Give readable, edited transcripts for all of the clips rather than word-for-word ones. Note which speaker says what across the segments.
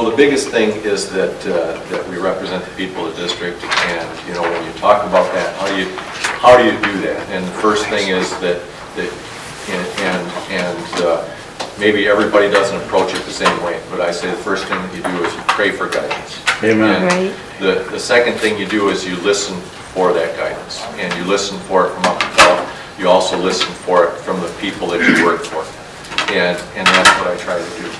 Speaker 1: So the biggest thing is that we represent the people of the district, and when you talk about that, how do you do that? And the first thing is that maybe everybody doesn't approach it the same way, but I say the first thing that you do is you pray for guidance.
Speaker 2: Amen.
Speaker 3: Right.
Speaker 1: The second thing you do is you listen for that guidance, and you listen for it from up above. You also listen for it from the people that you work for, and that's what I try to do.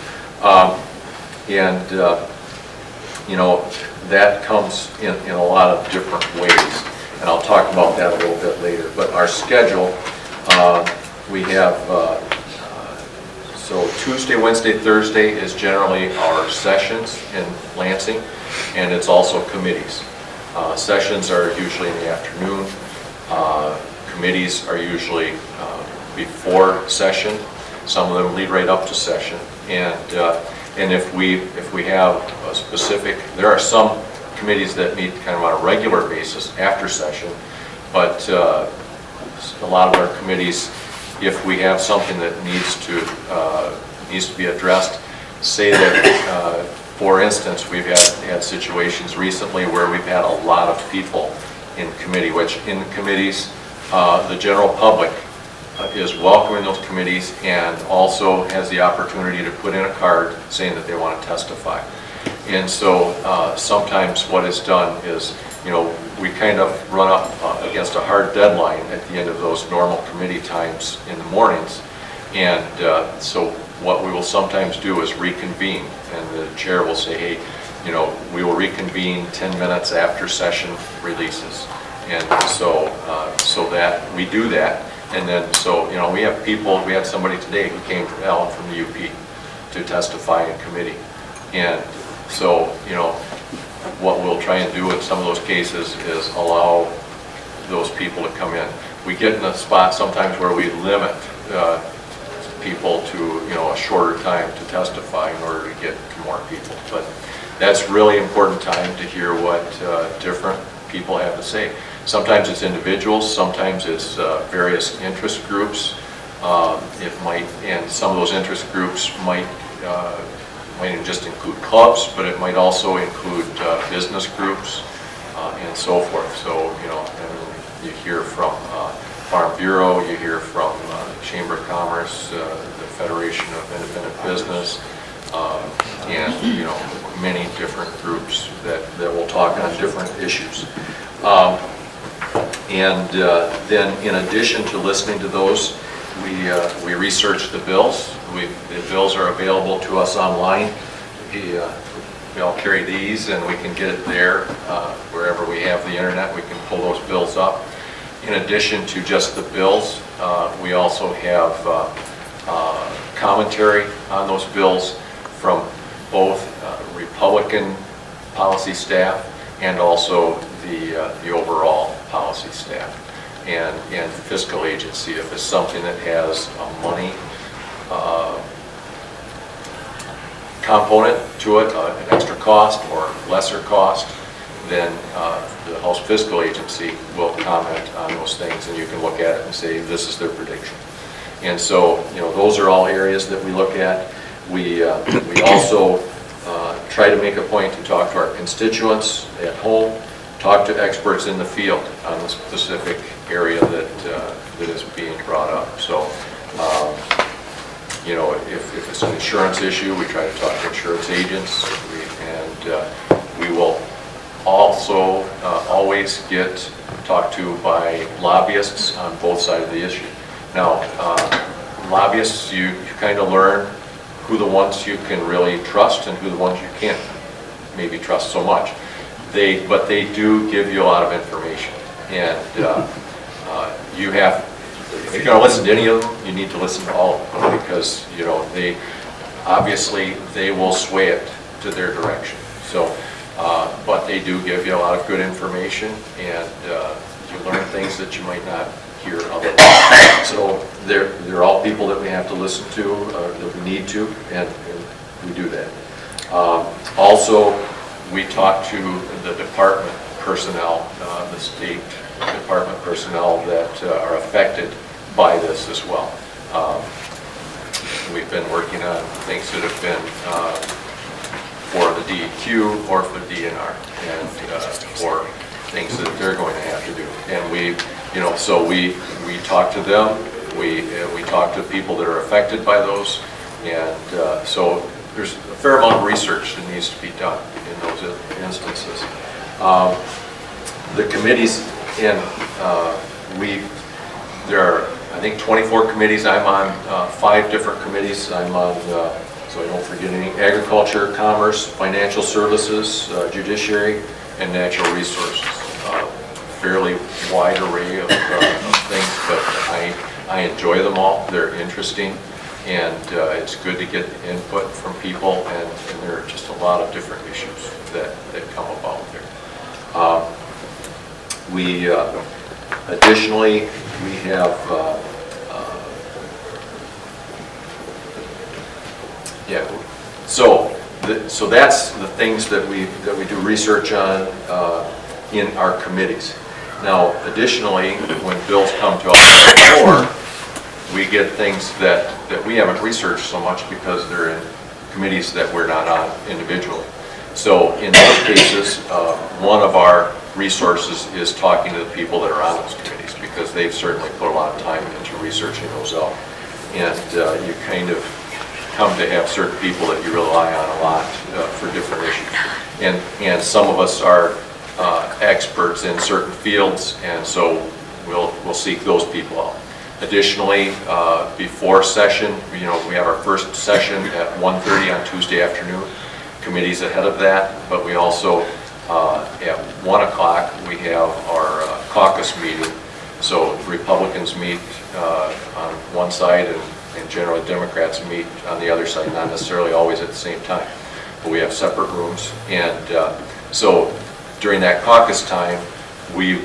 Speaker 1: That comes in a lot of different ways, and I'll talk about that a little bit later. But our schedule, we have, so Tuesday, Wednesday, Thursday is generally our sessions in Lansing, and it's also committees. Sessions are usually in the afternoon. Committees are usually before session. Some of them lead right up to session. And if we have a specific, there are some committees that meet kind of on a regular basis after session, but a lot of our committees, if we have something that needs to be addressed, say that, for instance, we've had situations recently where we've had a lot of people in committee, which in committees, the general public is welcome in those committees and also has the opportunity to put in a card saying that they want to testify. And so sometimes what is done is, we kind of run up against a hard deadline at the end of those normal committee times in the mornings. And so what we will sometimes do is reconvene, and the chair will say, hey, we will reconvene 10 minutes after session releases. And so that we do that. And then, we have people, we had somebody today who came from Allen from the UP to testify in committee. And so, what we'll try and do in some of those cases is allow those people to come in. We get in a spot sometimes where we limit people to, a shorter time to testify in order to get to more people. But that's really important time to hear what different people have to say. Sometimes it's individuals, sometimes it's various interest groups. And some of those interest groups might just include clubs, but it might also include business groups and so forth. So, you hear from Farm Bureau, you hear from Chamber of Commerce, the Federation of Independent Business, and many different groups that will talk on different issues. Then in addition to listening to those, we research the bills. The bills are available to us online. We all carry these, and we can get it there. Wherever we have the internet, we can pull those bills up. In addition to just the bills, we also have commentary on those bills from both Republican policy staff and also the overall policy staff and fiscal agency. If it's something that has a money component to it, an extra cost or lesser cost, then the House Fiscal Agency will comment on those things, and you can look at it and say, this is their prediction. And so, those are all areas that we look at. We also try to make a point to talk to our constituents at home, talk to experts in the field on the specific area that is being brought up. So, if it's an insurance issue, we try to talk to insurance agents, we will also always get talked to by lobbyists on both sides of the issue. Now, lobbyists, you kind of learn who the ones you can really trust and who the ones you can't maybe trust so much. But they do give you a lot of information, and you have, if you're going to listen to any of them, you need to listen to all of them, because they obviously will sway it to their direction. So, but they do give you a lot of good information, and you learn things that you might not hear otherwise. So they're all people that we have to listen to, that we need to, and we do that. Also, we talk to the department personnel, the state department personnel that are affected by this as well. We've been working on things that have been for the DEQ or for DNR, and for things that they're going to have to do. And so we talk to them, we talk to people that are affected by those, and so there's a fair amount of research that needs to be done in those instances. The committees, and there are, I think, 24 committees. I'm on 5 different committees. I'm on, so I don't forget any, agriculture, commerce, financial services, judiciary, and natural resources. Fairly wide array of things, but I enjoy them all. They're interesting, and it's good to get input from people, and there are just a lot of different issues that come about there. Additionally, we have so that's the things that we do research on in our committees. Now, additionally, when bills come to us before, we get things that we haven't researched so much because they're in committees that we're not on individually. So in those cases, one of our resources is talking to the people that are on those committees, because they've certainly put a lot of time into researching those out. And you kind of come to have certain people that you rely on a lot for different issues. And some of us are experts in certain fields, and so we'll seek those people out. Additionally, before session, we have our first session at 1:30 on Tuesday afternoon. Committees ahead of that, but we also at 1 o'clock we have our caucus meeting. So Republicans meet on one side, and generally Democrats meet on the other side, not necessarily always at the same time, but we have separate rooms. And so during that caucus time, we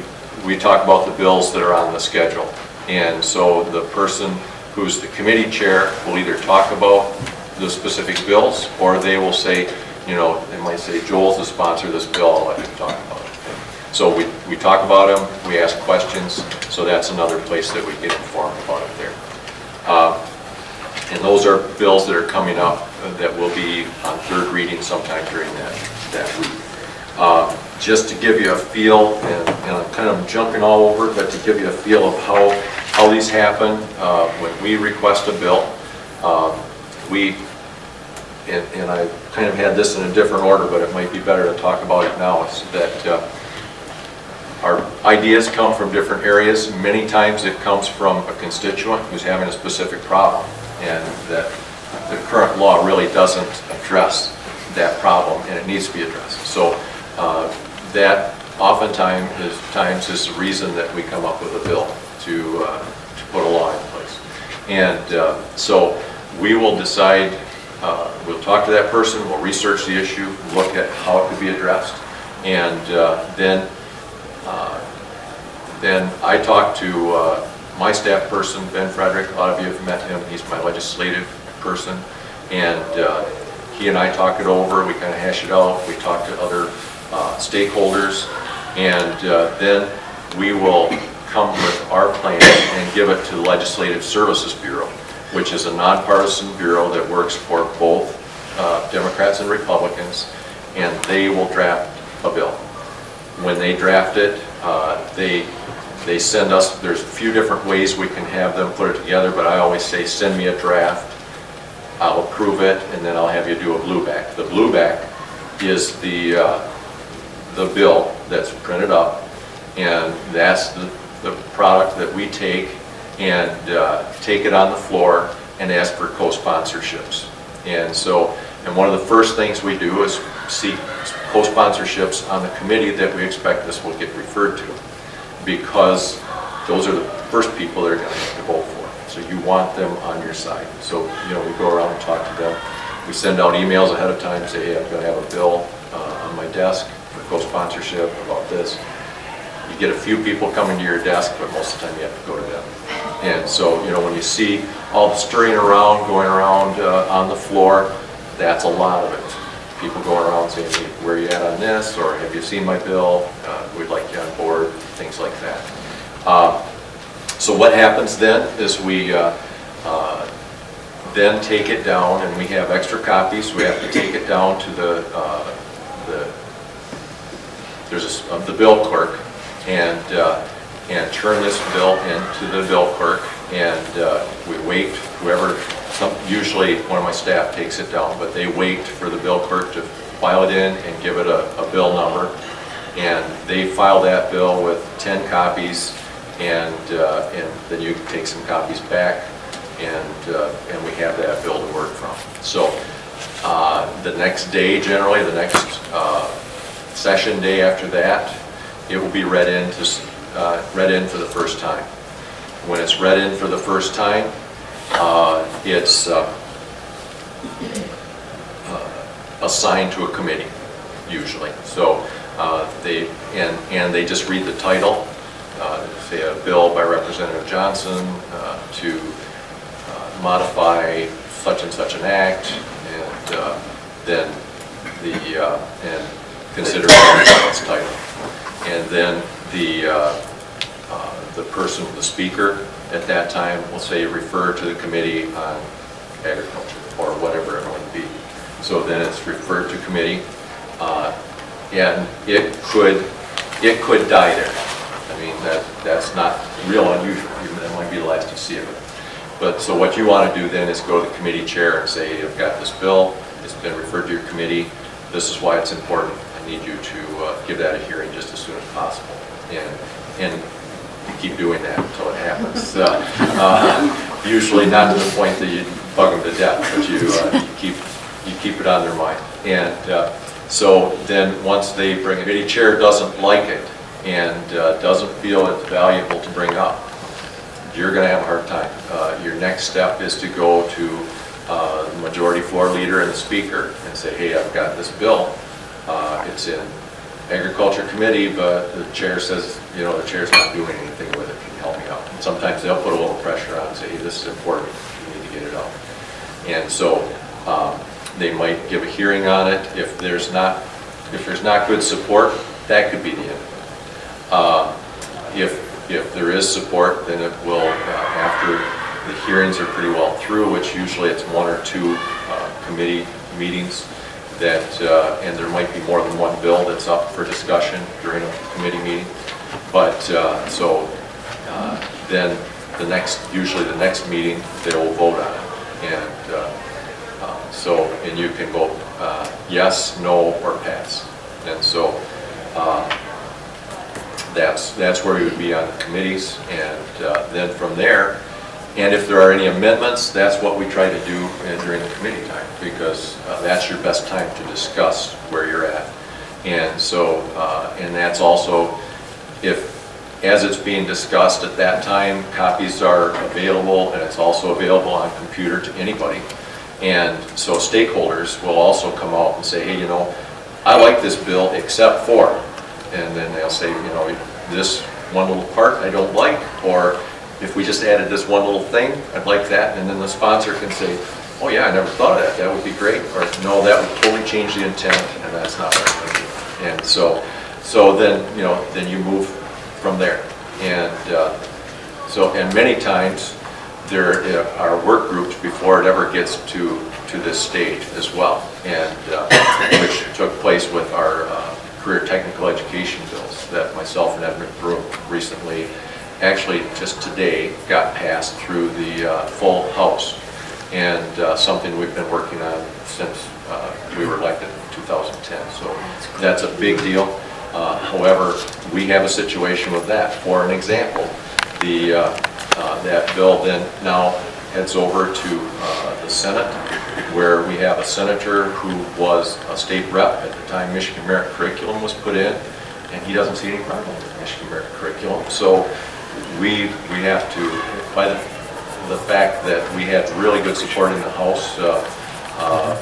Speaker 1: talk about the bills that are on the schedule. And so the person who's the committee chair will either talk about the specific bills, or they will say, they might say, Joel's the sponsor of this bill, I'll let him talk about it. So we talk about them, we ask questions, so that's another place that we get informed about it there. And those are bills that are coming up that will be on third reading sometime during that week. Just to give you a feel, and I'm kind of jumping all over, but to give you a feel of how these happen, when we request a bill, and I kind of had this in a different order, but it might be better to talk about it now, is that our ideas come from different areas. Many times it comes from a constituent who's having a specific problem, and that the current law really doesn't address that problem, and it needs to be addressed. So that oftentimes is the reason that we come up with a bill to put a law in place. And so we will decide, we'll talk to that person, we'll research the issue, look at how it could be addressed, and then I talk to my staff person, Ben Frederick. A lot of you have met him. He's my legislative person, and he and I talk it over. We kind of hash it out. We talk to other stakeholders, and then we will come with our plan and give it to the Legislative Services Bureau, which is a nonpartisan bureau that works for both Democrats and Republicans, and they will draft a bill. When they draft it, they send us, there's a few different ways we can have them put it together, but I always say, send me a draft, I'll approve it, and then I'll have you do a blueback. The blueback is the bill that's printed up, and that's the product that we take and take it on the floor and ask for co-sponsorships. And one of the first things we do is seek co-sponsorships on the committee that we expect this will get referred to, because those are the first people that are going to have to vote for. So you want them on your side. So we go around and talk to them. We send out emails ahead of time, say, hey, I'm going to have a bill on my desk for co-sponsorship about this. You get a few people coming to your desk, but most of the time you have to go to them. And so, when you see all the stirring around, going around on the floor, that's a lot of it. People going around saying, hey, where are you at on this? Or have you seen my bill? We'd like you on board, things like that. So what happens then is we then take it down, and we have extra copies. We have to take it down to the bill clerk and turn this bill into the bill clerk, and we wait. Usually one of my staff takes it down, but they wait for the bill clerk to file it in and give it a bill number, and they file that bill with 10 copies, and then you can take some copies back, and we have that bill to work from. So the next day, generally the next session day after that, it will be read in for the first time. When it's read in for the first time, it's assigned to a committee usually. So they just read the title, say a bill by Representative Johnson to modify such and such an act, and then and consider its title, and then the person, the speaker at that time will say refer to the committee on agriculture or whatever it might be. So then it's referred to committee, and it could die there. I mean, that's not real unusual. That might be the last you see of it. But so what you want to do then is go to the committee chair and say, I've got this bill, it's been referred to your committee, this is why it's important, I need you to give that a hearing just as soon as possible. And you keep doing that until it happens. Usually not to the point that you bug them to death, but you keep it on their mind. And so then once they bring it, the committee chair doesn't like it and doesn't feel it's valuable to bring up, you're going to have a hard time. Your next step is to go to the majority floor leader and the speaker and say, hey, I've got this bill. It's in Agriculture Committee, but the chair says, the chair's not doing anything with it. Can you help me out? And sometimes they'll put a little pressure on and say, hey, this is important. You need to get it out. And so they might give a hearing on it. If there's not good support, that could be the end of it. If there is support, then it will, after the hearings are pretty well through, which usually it's 1 or 2 committee meetings, and there might be more than one bill that's up for discussion during a committee meeting. But then usually the next meeting, they will vote on it. And you can vote yes, no, or pass. And so that's where you would be on the committees, and then from there, and if there are any amendments, that's what we try to do during the committee time, because that's your best time to discuss where you're at. And so, and that's also, as it's being discussed at that time, copies are available, and it's also available on computer to anybody. And so stakeholders will also come out and say, hey, I like this bill except for, and then they'll say, this one little part I don't like, or if we just added this one little thing, I'd like that, and then the sponsor can say, oh yeah, I never thought of that, that would be great, or no, that would totally change the intent, and that's not what I'm thinking. And so then, then you move from there. And and many times there are work groups before it ever gets to this stage as well, and which took place with our career technical education bills that myself and Ed McBroom recently, actually just today, got passed through the full House, and something we've been working on since we were elected in 2010. So that's a big deal. However, we have a situation with that. For an example, that bill then now heads over to the Senate, where we have a senator who was a state rep at the time Michigan Merit Curriculum was put in, and he doesn't see any problem with Michigan Merit Curriculum. So we have to, by the fact that we had really good support in the House,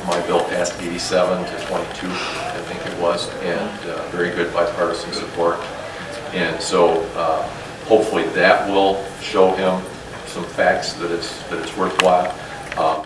Speaker 1: my bill passed 87 to 22, I think it was, and very good bipartisan support. And so hopefully that will show him some facts that it's worthwhile.